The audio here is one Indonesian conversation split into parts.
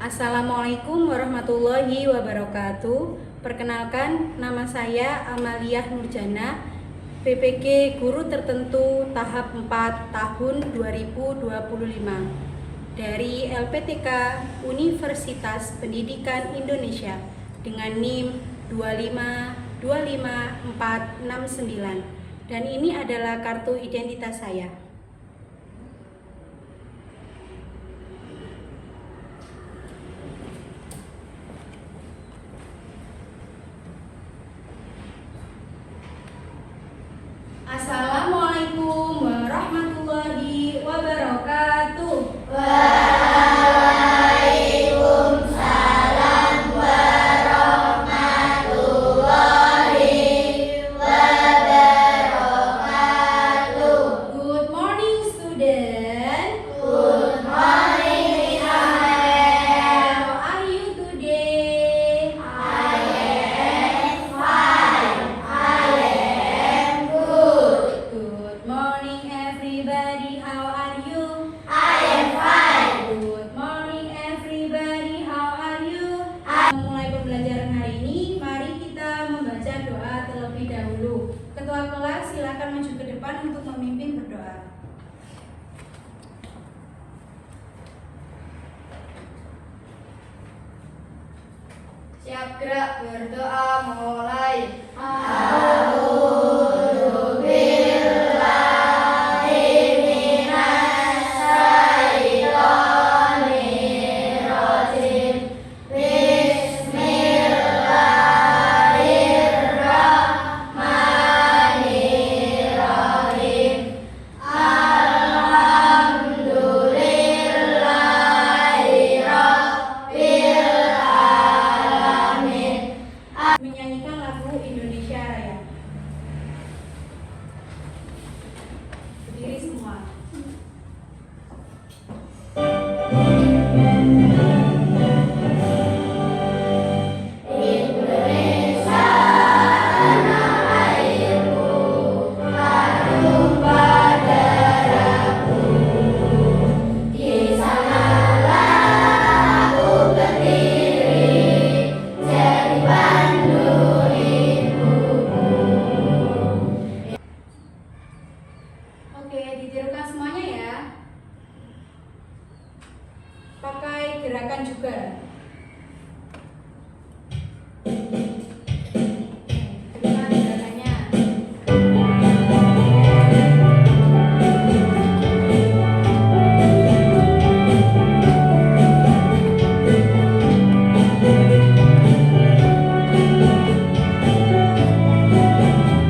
Assalamualaikum warahmatullahi wabarakatuh. Perkenalkan, nama saya Amaliah Nurjana, PPG Guru Tertentu tahap 4 tahun 2025 dari LPTK Universitas Pendidikan Indonesia dengan NIM 2525469, dan ini adalah kartu identitas saya. Assalamualaikum warahmatullahi wabarakatuh. Waalaikumsalam warahmatullahi wabarakatuh. Good morning, student. Good morning, Amel. How are you today? I am fine. I am good. Good morning, everybody. How are you? I am fine. Good morning, everybody. How are you? Mulai pembelajaran hari ini, mari kita membaca doa terlebih dahulu. Ketua kelas, silakan maju ke depan untuk memimpin berdoa. Siap gerak, berdoa mulai. A'udzu billahi minas syaitonir rajim. Bismillahirrahmanirrahim. Alhamdulillahi rabbil alamin. Menyanyikan lagu Indonesia Raya. Berdiri semua. Indonesia tanah airku, tumpah darahku. Di sanalah aku berdiri, jadi pandu hidupku. Oke, ditirukan semuanya ya. Pakai gerakan juga. Teruskan gerakannya.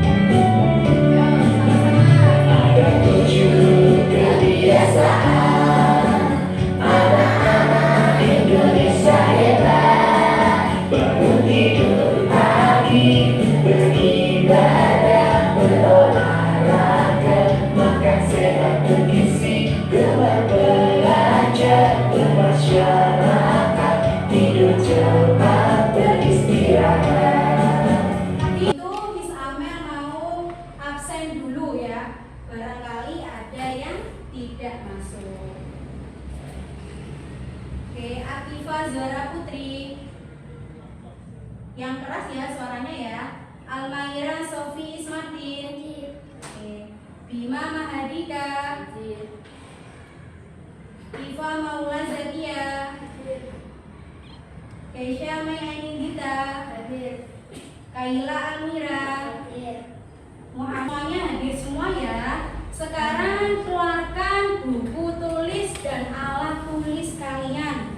Yuk, sama-sama. Ada 7 kebiasaan anak-anak Indonesia hebat. Bangun tidur pagi, beribadah, berolahraga, makan sehat bergizi, gemar belajar, bermasyarakat, tidur cepat, beristirahat. Tadi itu Miss Amel mau absen dulu ya. Barangkali ada yang tidak masuk. Oke, Atifa Zara Putri. Yang keras ya suaranya ya. Almaira Sofi Ismatin. Oke. Bima Mahadika. Iva Maula Zakia. Keisha Mai Ainindita. Kaila Almira. Semuanya hadir semua ya. Sekarang keluarkan buku tulis dan alat tulis kalian.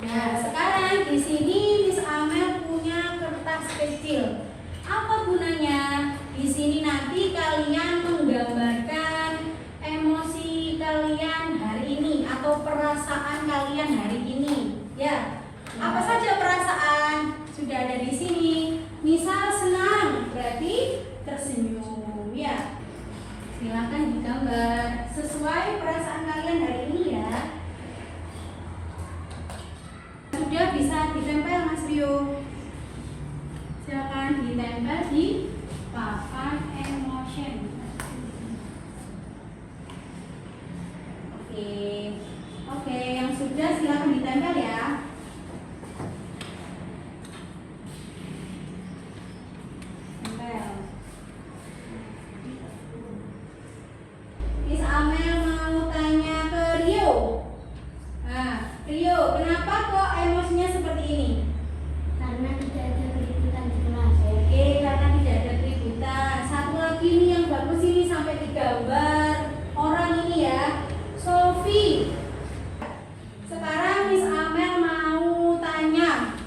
Nah, sekarang di sini Miss Amel punya kertas kecil. Apa gunanya? Di sini nanti kalian menggambarkan emosi kalian hari ini atau perasaan kalian hari ini. Ya. Apa saja perasaan? Sudah ada di sini. Misal senang, berarti tersenyum, ya. Silakan digambar sesuai perasaan kalian hari ini ya. Sudah bisa ditempel Mas Rio. Silakan ditempel di papan emotion. sudah, silakan ditempel ya. Tempel. Miss Amel mau tanya ke Rio. Nah, Rio, kenapa kok emosinya seperti ini? Karena tidak ada keributan di kelas. Oke, karena tidak ada keributan. Satu lagi nih yang bagus ini sampai digambar orang ini ya. Sophie. Sekarang Miss Amel mau tanya,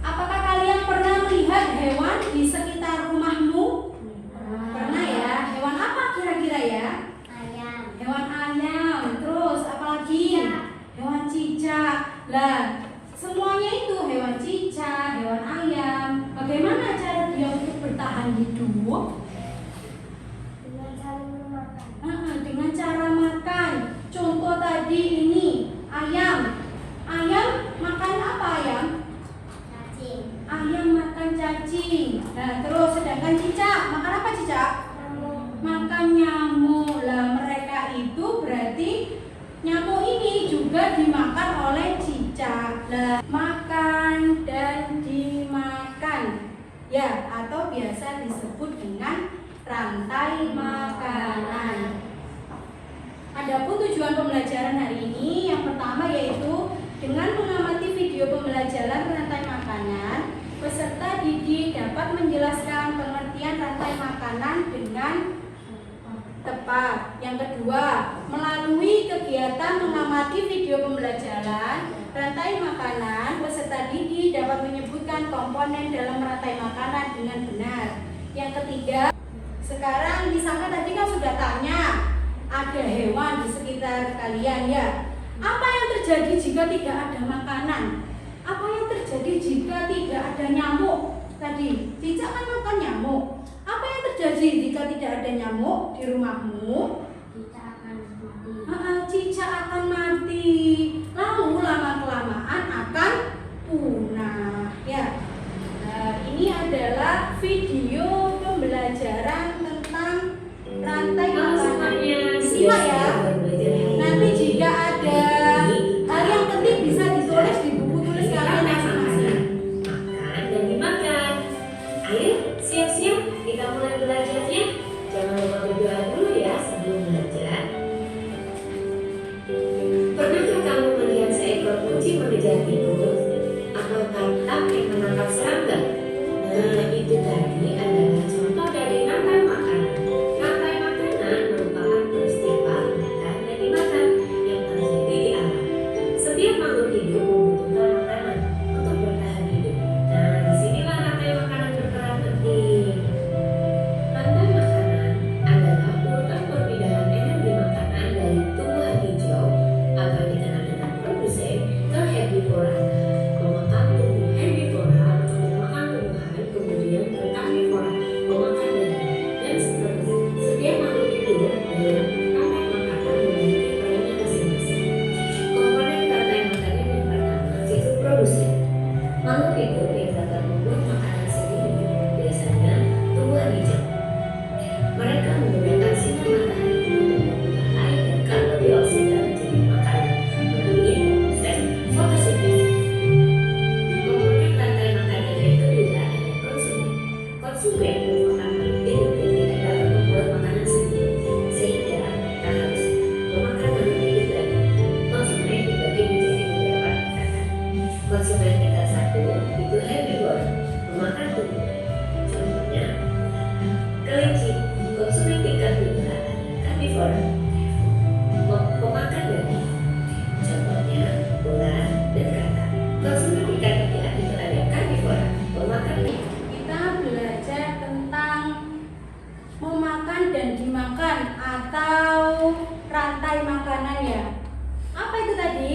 apakah kalian pernah melihat hewan di sekitar rumahmu? Pernah ya? Hewan apa kira-kira ya? Ayam. Hewan ayam. Terus apalagi? Hewan cicak. Lah, semuanya itu hewan cicak, hewan ayam. Bagaimana cara dia untuk bertahan hidup? Dengan cara memakan. Dengan cara makan. Contoh tadi ini ayam. Ayam makan apa ayam? Cacing. Ayam makan cacing. Nah, terus sedangkan cicak makan apa cicak? Nyamuk. Makan nyamuk. Lah, mereka itu berarti nyamuk ini juga dimakan oleh cicak. Lah, makan dan dimakan. Ya, atau biasa disebut dengan rantai makanan. Adapun tujuan pembelajaran hari ini yang pertama yaitu dengan mengamati video pembelajaran rantai makanan, peserta didik dapat menjelaskan pengertian rantai makanan dengan tepat. Yang kedua, melalui kegiatan mengamati video pembelajaran rantai makanan, peserta didik dapat menyebutkan komponen dalam rantai makanan dengan benar. Yang ketiga, sekarang di sana tadi kan sudah tanya, ada hewan di sekitar kalian ya. Apa yang terjadi jika tidak ada makanan? Apa yang terjadi jika tidak ada nyamuk? Tadi, cicak kan makan nyamuk. Apa yang terjadi jika tidak ada nyamuk di rumahmu? Kita akan mati. Cicak akan mati. Lalu lama-kelamaan akan punah. Ya. Nah, ini adalah video pembelajaran tentang rantai makanan. Disimak ya. Nanti jika ada hal yang penting bisa ditulis di buku tulis kalian masing-masing. Makan dan dimakan. Ayo, siap-siap kita mulai belajarnya. Jangan lupa berdoa dulu ya sebelum belajar. Pernahkah kamu melihat seekor kucing mengejar tikus atau tap-tap yang menangkap serangga? Nah, itu tadi adalah contoh dari rantai makanan. Rantai makanan merupakan peristiwa makan dan dimakan yang terjadi di alam. Setiap makhluk hidup membutuhkan makanan untuk bertahan hidup. Nah, disinilah rantai makanan berperan penting. Rantai makanan adalah urutan perpindahan energi makanan dari tumbuhan hijau atau dikenal dengan produsen ke herbivora. Pemakan tumbuh herbivora atau memakan tumbuhan, kemudian ke karnivora, pemakan daging, dan seterusnya. Setiap makhluk hidup dalam rantai makanan memiliki perannya masing-masing. Komponen rantai makanan yang pertama yaitu produsen. Makhluk hidup yang dapat membuat makanan sendiri, biasanya tumbuhan hijau. Mereka menggunakan sinar matahari untuk membutuhkan air dan karbon dioksida menjadi makanan melalui proses fotosintesis. Komponen rantai makanan yang kedua adalah konsumen. Konsumen merupakan makhluk hidup yang tidak dapat membuat makanan sendiri, sehingga mereka harus memakan makhluk hidup lain. Konsumen dibagi menjadi beberapa tingkatan. Konsumen tingkat 1 itu herbivora, memakan tumbuhan. Contohnya, kelinci. Konsumen tingkat 2 adalah karnivora, pemakan daging. Contohnya, ular dan kata. Konsumen tingkat 3 itu ada karnivora, pemakan daging. Kita belajar tentang memakan dan dimakan atau rantai makanan ya. Apa itu tadi?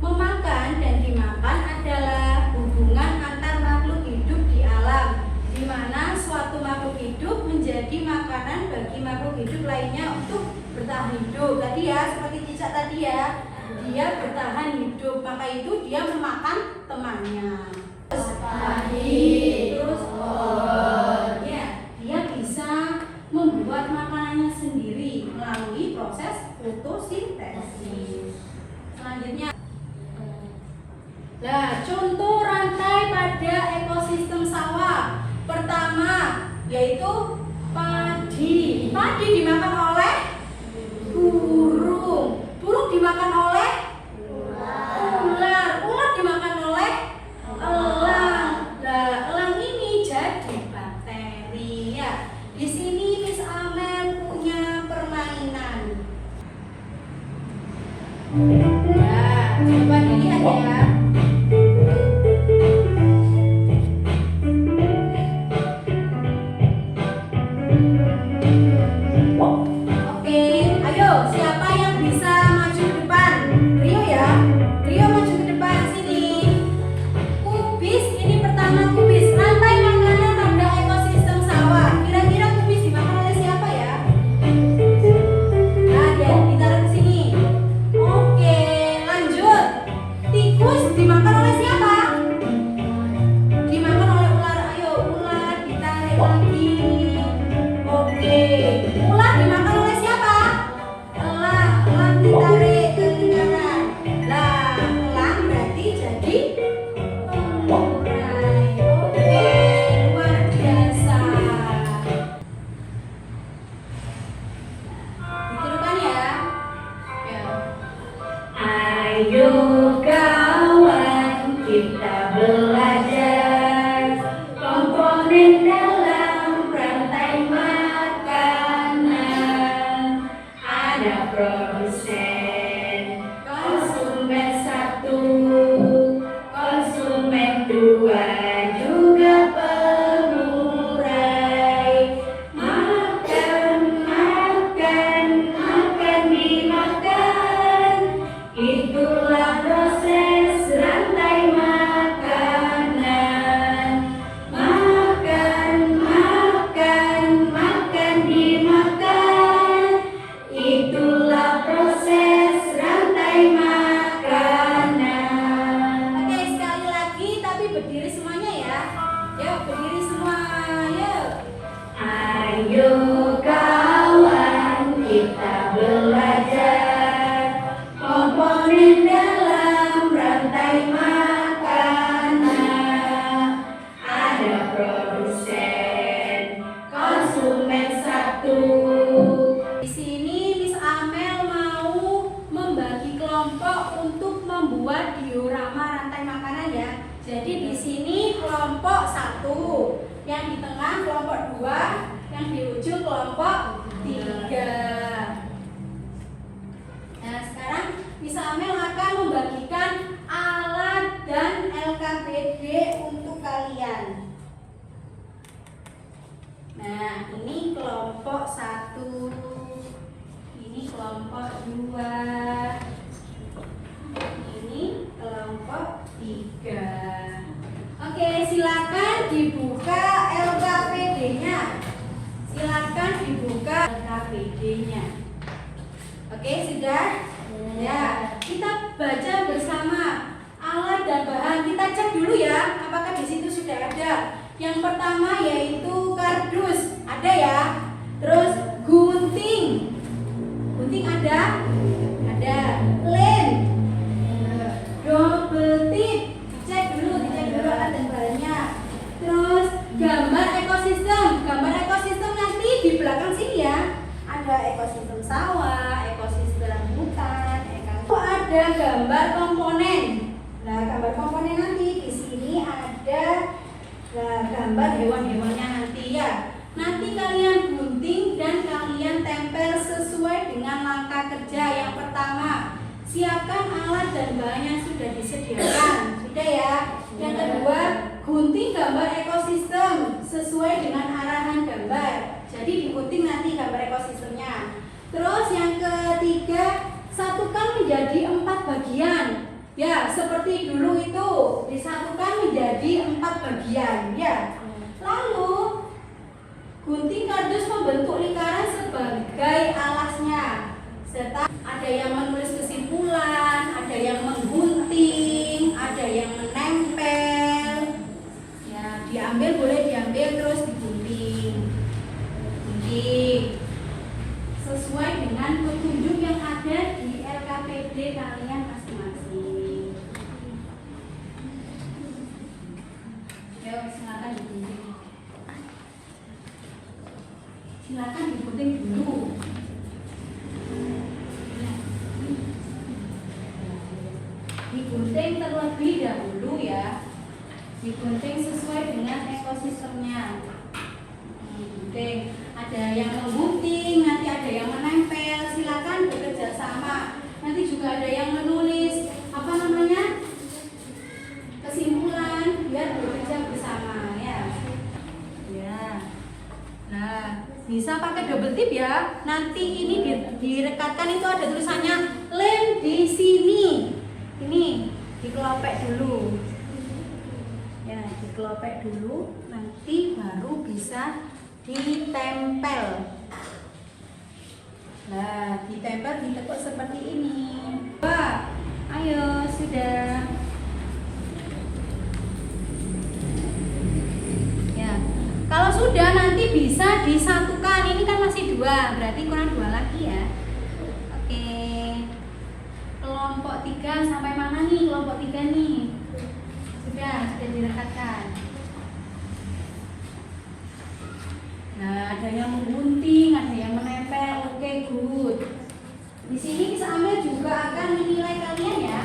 Memakan dan dimakan adalah hubungan antar makhluk hidup di alam, di mana suatu makhluk hidup menjadi makanan bagi makhluk hidup lainnya untuk bertahan hidup. Tadi ya, seperti cicak tadi ya, dia bertahan hidup, maka itu dia memakan temannya. Terus ya, dia bisa membuat makanannya sendiri melalui proses fotosintesis. Selanjutnya contoh rantai pada ekosistem sawah. Pertama yaitu padi. Padi dimakan oleh burung. Burung dimakan oleh ular. Ular dimakan oleh elang. Nah, elang ini jadi bakteri ya. Di sini Miss Amel punya permainan. Nah, coba dilihat ya. Oke, ayo siapa yang bisa maju ke depan? Rio ya. Rio maju ke depan sini. Kubis, ini pertama kubis. Rantai makanan pada ekosistem sawah. Kira-kira kubis dimakan oleh siapa ya? Nah, dia ditaruh ke sini. Oke, lanjut. Tikus dimakan oleh siapa? Dimakan oleh ular. Ayo, ular ditarik lagi. Oke, ular dimakan oleh siapa? Elang. Elang ditarik ke kanan. Lah, elang berarti jadi pengurai. Oke, luar biasa. Diturukan ya. Ya. Ayo kawan, kita belajar komponen dalam rantai makanan. Ada produsen, konsumen satu, konsumen dua, juga pengurai. Makan, makan, makan dimakan. Itulah proses rantai makanan. Makan, makan, makan dimakan. Itulah proses rantai makanan. Oke, sekali lagi tapi berdiri semuanya ya. Yuk, berdiri semua. Yuk. Ayo kawan, kita belajar komponen dalam rantai makanan. Ada produsen, konsumen satu. Di sini Miss Amel mau membagi kelompok untuk membuat diorama rantai makanan ya. Jadi di sini kelompok 1, yang di tengah kelompok 2, yang di ujung kelompok 3. Nah, sekarang Miss Amel akan membagikan alat dan LKPD untuk kalian. Nah, ini kelompok 1, ini kelompok 2, ini kelompok 3. Oke, silakan dibuka LKPD-nya. Silakan dibuka LKPD-nya. Oke, sudah? Ya, kita baca bersama alat dan bahan. Kita cek dulu ya, apakah di situ sudah ada. Yang pertama yaitu kardus, ada ya. Terus gunting. Gunting ada? Ada. Lem. Double tip. Dicek dulu alat dan bahannya. Terus gambar ekosistem. Gambar ekosistem nanti di belakang sini ya. Ada ekosistem sawah, ekosistem hutan, ada gambar komponen. Nah, gambar komponen nanti di sini ada gambar hewan-hewannya nanti ya. Nanti kalian gunting dan kalian tempel sesuai dengan langkah kerja. Yang pertama, siapkan alat dan bahan yang sudah disediakan. Sudah ya. Yang kedua, gunting gambar ekosistem sesuai dengan arahan gambar. Jadi digunting nanti gambar ekosistemnya. Terus yang ketiga, satukan menjadi 4 bagian. Ya, seperti dulu itu disatukan menjadi 4 bagian ya. Lalu gunting kardus membentuk lingkaran sebagai alasnya. Serta ada yang menulis kesimpulan, ada yang menggunting, ada yang menempel. Ya, diambil boleh diambil terus digunting. Gunting sesuai dengan petunjuk yang ada di LKPD kalian masing-masing. silakan digunting dulu. Digunting terlebih dahulu ya. Digunting sesuai dengan ekosistemnya. Gunting. Ada yang menggunting, nanti ada yang menempel. Silakan bekerja sama. Nanti juga ada yang menulis apa namanya kesimpulan biar bekerja bersama ya. Ya. Nah, bisa pakai double tip ya. Nanti ini direkatkan itu ada tulisannya lem di sini. Ini dikelopek dulu. Ya, dikelopek dulu. Nanti baru bisa ditempel. Nah, ditempel ditekuk seperti ini. Wah, ayo sudah. Ya, kalau sudah nanti bisa disatukan. Ini kan masih 2, berarti kurang 2 lagi ya. Oke. Kelompok 3 sampai mana nih? Kelompok 3 nih. Sudah direkatkan. Nah, ada yang menggunting, ada yang menempel. Oke, good. Di sini Miss Amel juga akan menilai kalian ya.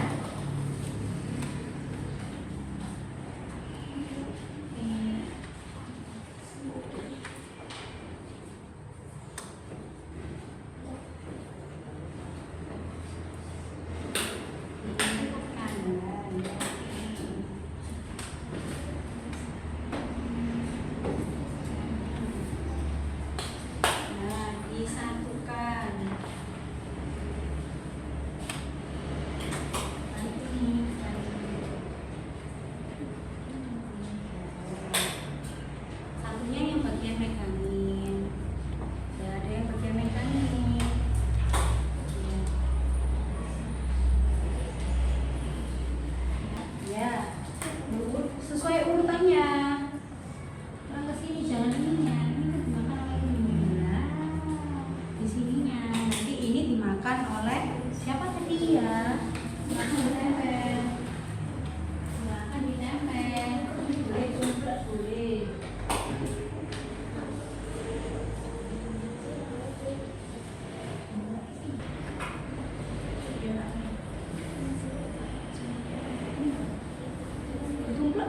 Sesuai urutannya. Ke sini jangan ininya. Ini kan dimakan oleh ini. Nah, di sininya. Nanti ini dimakan oleh siapa tadi ya? Makan ditempel. Makan ditempel. Boleh tumplek boleh.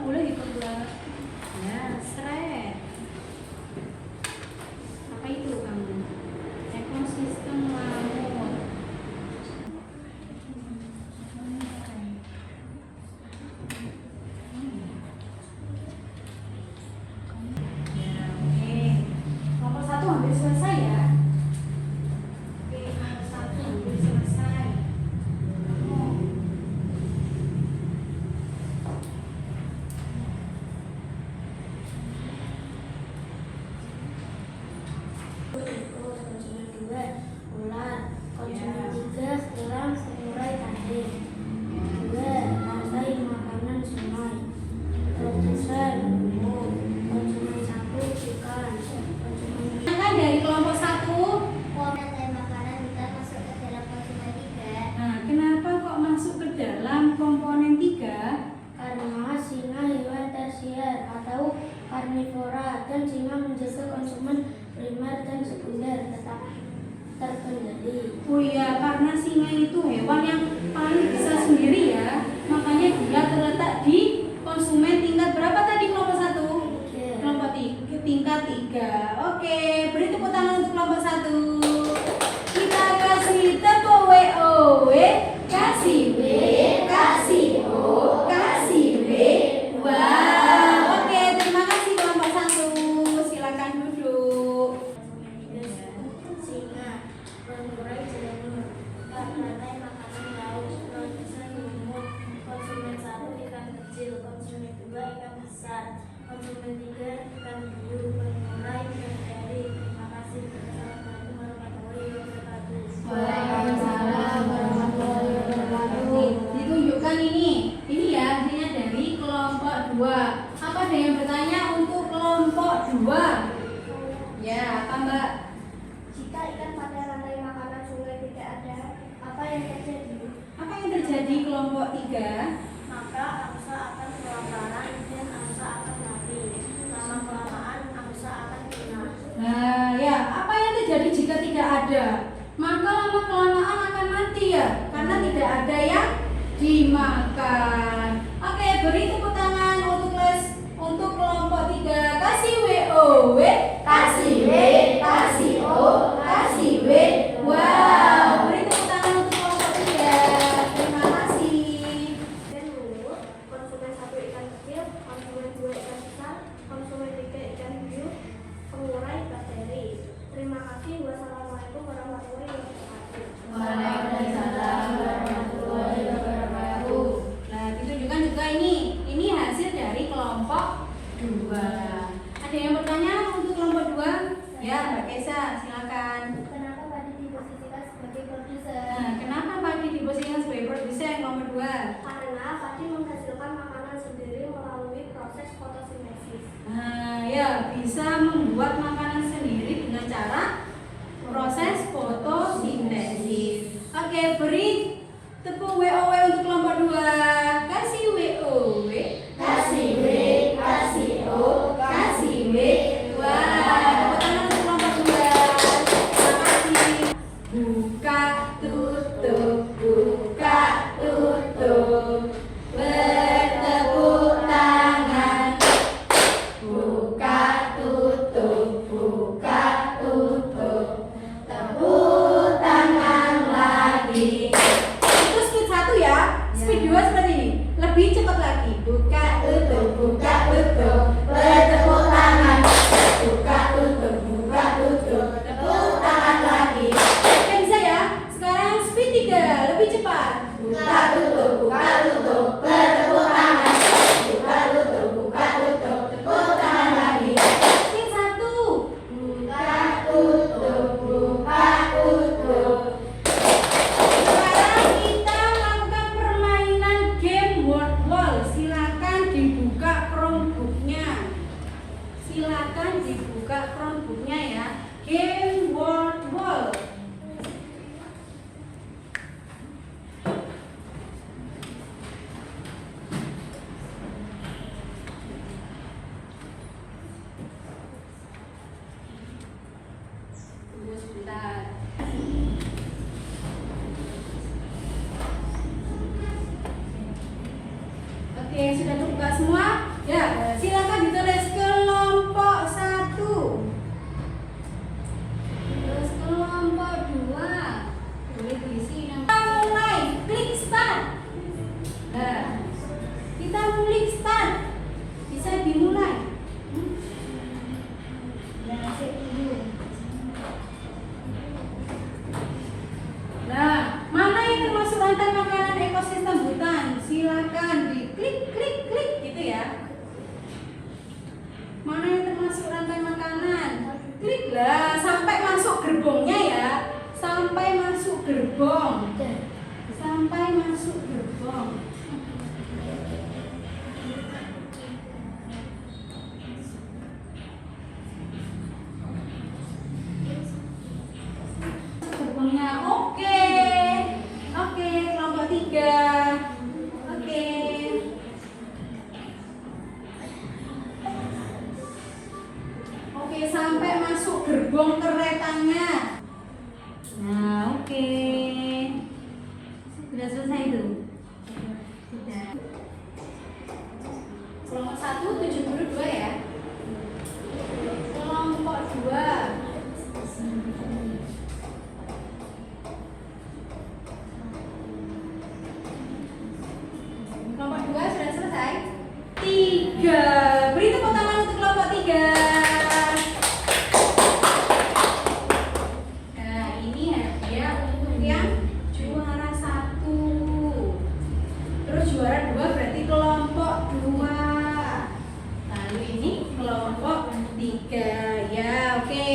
Boleh diperbuat ya, seret. Apa itu kamu? Ekosistem laut. Ya, oke. Nomor 1 hampir selesai ya. Oke, nomor 1 hampir selesai. Konsumen 2 ular, konsumen 3 kerang samurai tadi. 2 rantai makanan sungai, produsen umum, konsumen 1 ikan, konsumen Kan dari kelompok 1. rantai makanan kita masuk ke dalam konsumen 3 Nah, kenapa kok masuk ke dalam komponen 3? karena singa hewan tersier atau karnivora dan singa menjaga konsumen primer dan sekunder tetap terkendali. Oh iya, karena singa itu hewan yang paling bisa sendiri ya. Makanya dia terletak di konsumen tingkat berapa tadi kelompok 1? Kelompok 3, tingkat 3. Oke, beri tepuk tangan untuk kelompok 1. Kita kasih tepuk WOW, kasih W, kasih O, kasih W. Wow, oke, terima kasih kelompok 1. Silakan duduk. Singa mengurai jamur, rantai makanan laut, produsen umum, konsumen 1 ikan kecil, konsumen 2 ikan besar, konsumen 3 ikan hiu, pengurai dari. Terima kasih. Assalamualaikum warahmatullahi wabarakatuh. Waalaikumsalam warahmatullahi wabarakatuh. Ditunjukkan ini ya hasilnya dari kelompok 2. Apa ada yang bertanya untuk kelompok 2? Ya, apa Mbak? Jika ikan pada rantai makanan sungai tidak ada, apa yang terjadi? Apa yang terjadi kelompok 3? Maka angsa akan kelaparan dan angsa akan mati. Lama kelamaan angsa akan punah. Nah, ya, apa jika tidak ada, maka lama-kelamaan akan mati ya, karena tidak ada yang dimakan. Oke, beri tepuk tangan untuk kelompok 3. Kasih WO, kasih W, kasih O, kasih W. Wow, beri tepuk tangan untuk kelompok 3. Terima kasih. Dan dulu, konsumen 1 ikan kecil, konsumen 2 ikan besar, konsumen 3 ikan hiu, pengurai bakteri. Terima kasih. Wassalamualaikum warahmatullahi wabarakatuh. Waalaikumsalam warahmatullahi wabarakatuh. Nah, ditunjukkan juga ini hasil dari kelompok 2. Ada yang bertanya untuk kelompok 2? Ya, Mbak Kesa, silakan. Kenapa padi diposisikan sebagai produser? Nah, kenapa padi diposisikan sebagai produsen kelompok 2? Karena padi menghasilkan makanan sendiri melalui proses fotosintesis. Nah, ya bisa membuat makanan sendiri dengan cara proses fotosintesis. Oke, beri tepuk WOW untuk kelompok 2. Kasih WOW, kasih W, kasih O, kasih W. Wah, tepuk tangan untuk kelompok 2. Terima kasih. Buka tutup, buka tutup. Bertepuk tangan. Buka tutup, buka tutup. Tepuk tangan lagi. Itu speed 1 ya. Speed 2 seperti ini. Lebih cepat lagi. Buka tutup, buka tutup. Bertepuk tangan. Buka tutup, buka tutup. Tepuk tangan lagi. Oke, bisa ya. Sekarang speed 3, lebih cepat. Buka tutup, buka tutup. Bertepuk tangan. Buka tutup, buka tutup. Tepuk tangan lagi. Speed 1. Buka tutup, buka tutup. Sekarang kita lakukan permainan game word wall. Silakan dibuka Chromebook-nya. Silakan dibuka Chromebook-nya ya. Game word wall. Tunggu sebentar. Oke, sudah terbuka semua? Ya, silakan ditulis kelompok 1. Terus kelompok 2. Boleh diisi nama. Kita mulai, klik start. Nah, kita klik start. Bisa dimulai. Nah, cek dulu. Nah, mana yang termasuk rantai makanan ekosistem hutan? Silakan diklik, klik, klik gitu ya. Mana yang termasuk rantai makanan? Kliklah sampai masuk gerbongnya ya. Sampai masuk gerbong. Sampai masuk gerbong. Gerbongnya oke. Oke, kelompok 3. Oke. Oke, sampai masuk gerbong keretanya. Nah, oke. Sudah selesai itu? Sudah. Kelompok 1 72 ya. Kelompok 2. Kelompok 2 sudah selesai. 3. Beri tepuk tangan untuk kelompok 3. Nah, ini hadiah untuk yang juara 1. Terus juara 2 berarti kelompok 2. Lalu ini kelompok 3. Ya, oke.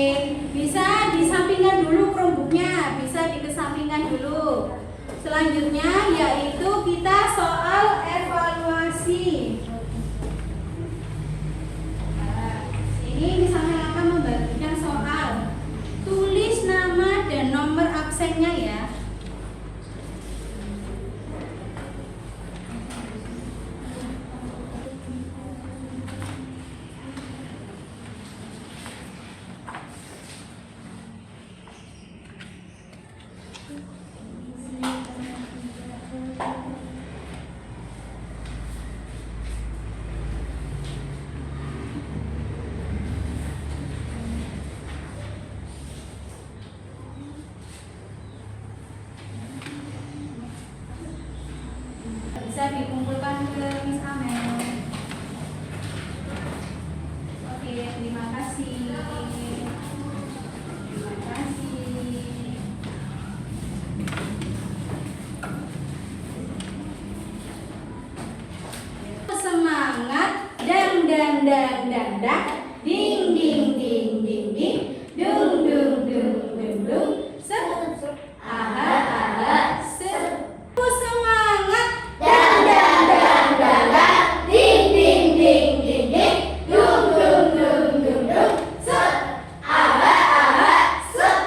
Bisa disampingkan dulu Chromebook-nya, bisa dikesampingkan dulu. Selanjutnya yaitu kita soal evaluasi. Nah, ini misalnya akan membagikan soal. Tulis nama dan nomor absennya ya. bisa dikumpulkan ke Miss Amel. Oke, terima kasih. Terima kasih. Semangat, dang dang dang dang dang, ding ding ding ding ding, dung dung dung dung dung, set, aha aha, set. Semangat, dang dang dang dang dang, ding ding ding ding ding, dung dung dung dung dung, set, aha aha, set,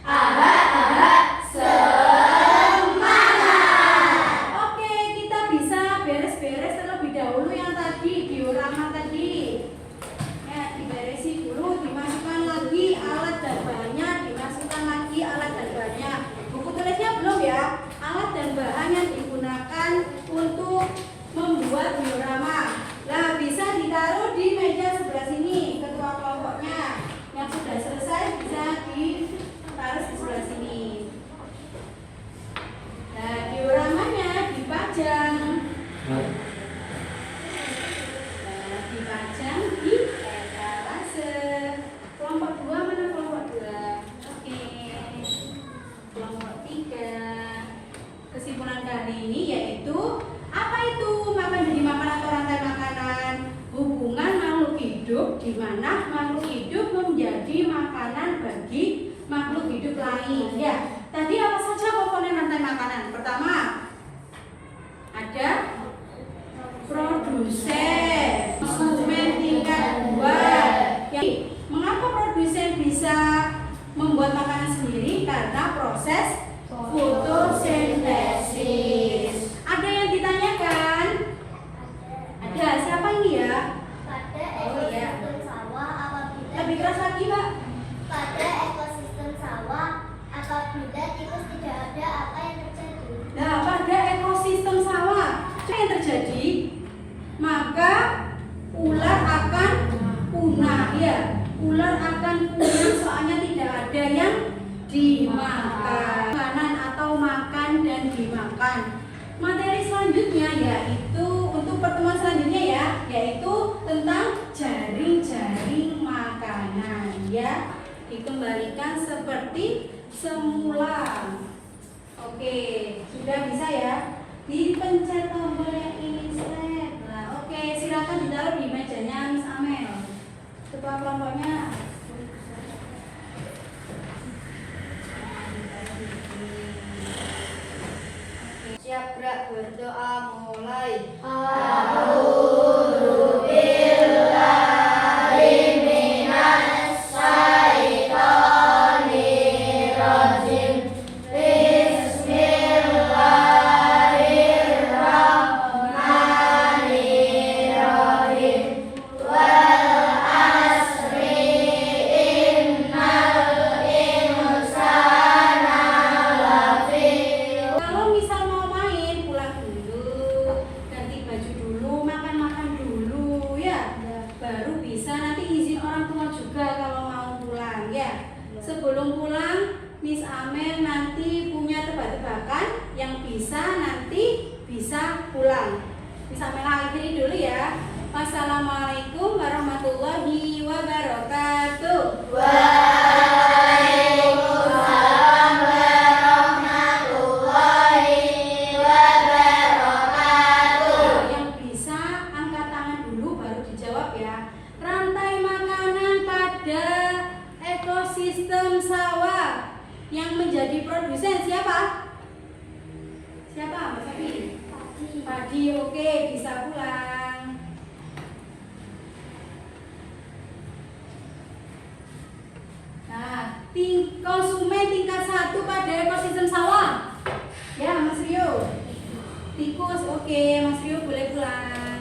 aha aha, semangat. Oke, kita bisa beres-beres terlebih dahulu yang tadi diorama tadi. Ya, diberesi dulu, dimasukkan lagi alat dan bahannya, dimasukkan lagi alat dan bahannya. Buku tulisnya belum ya? Alat dan bahan yang digunakan untuk membuat diorama. Nah, bisa ditaruh di meja sebelah sini, ketua kelompoknya. Yang sudah selesai bisa ditaruh di sebelah sini. Nah, dioramanya dipajang. Dipajang di etalase. Kelompok 2 mana kelompok 2? Oke. Kelompok 3. Kesimpulan kali ini yaitu apa itu makan jadi makan atau rantai makanan? Hubungan makhluk hidup di mana makhluk hidup menjadi makanan bagi makhluk hidup lain. Ya, tadi apa saja komponen rantai makanan? Pertama, ada produsen, konsumen tingkat 2. Jadi, mengapa produsen bisa membuat makanan sendiri? Karena proses fotosintesis. Ada yang ditanyakan? Ada. Siapa ini ya? Pada Oh, iya. ekosistem sawah apabila Lebih keras lagi, Pak. pada ekosistem sawah apabila tikus tidak ada, apa yang terjadi? Nah, pada ekosistem sawah, apa yang terjadi? Maka ular akan punah, ya. Ular akan punah soalnya tidak ada yang dimakan. Makanan atau makan dan dimakan. Materi selanjutnya yaitu untuk pertemuan selanjutnya ya, yaitu tentang jaring-jaring makanan, ya. Dikembalikan seperti semula. Oke, sudah bisa ya. Dipencet tombol yang ini slide. Nah, oke, silakan ditaruh di mejanya Miss Amel. Ketua kelompoknya. Siap gerak berdoa mulai. Kalau misal mau main, pulang dulu, ganti baju dulu, makan-makan dulu, ya. Baru bisa nanti izin orang tua juga kalau mau pulang, ya. Sebelum pulang, Miss Amel nanti punya tebak-tebakan yang bisa nanti bisa pulang. Miss Amel akhiri dulu ya. Wassalamualaikum warahmatullahi wabarakatuh. Yang bisa angkat tangan dulu baru dijawab ya. Rantai makanan pada ekosistem sawah yang menjadi produsen siapa? Siapa Mas Safi? Padi, oke, bisa pulang. Nah, konsumen tingkat 1 pada ekosistem sawah. Ya, Mas Rio. Tikus, oke, Mas Rio boleh pulang.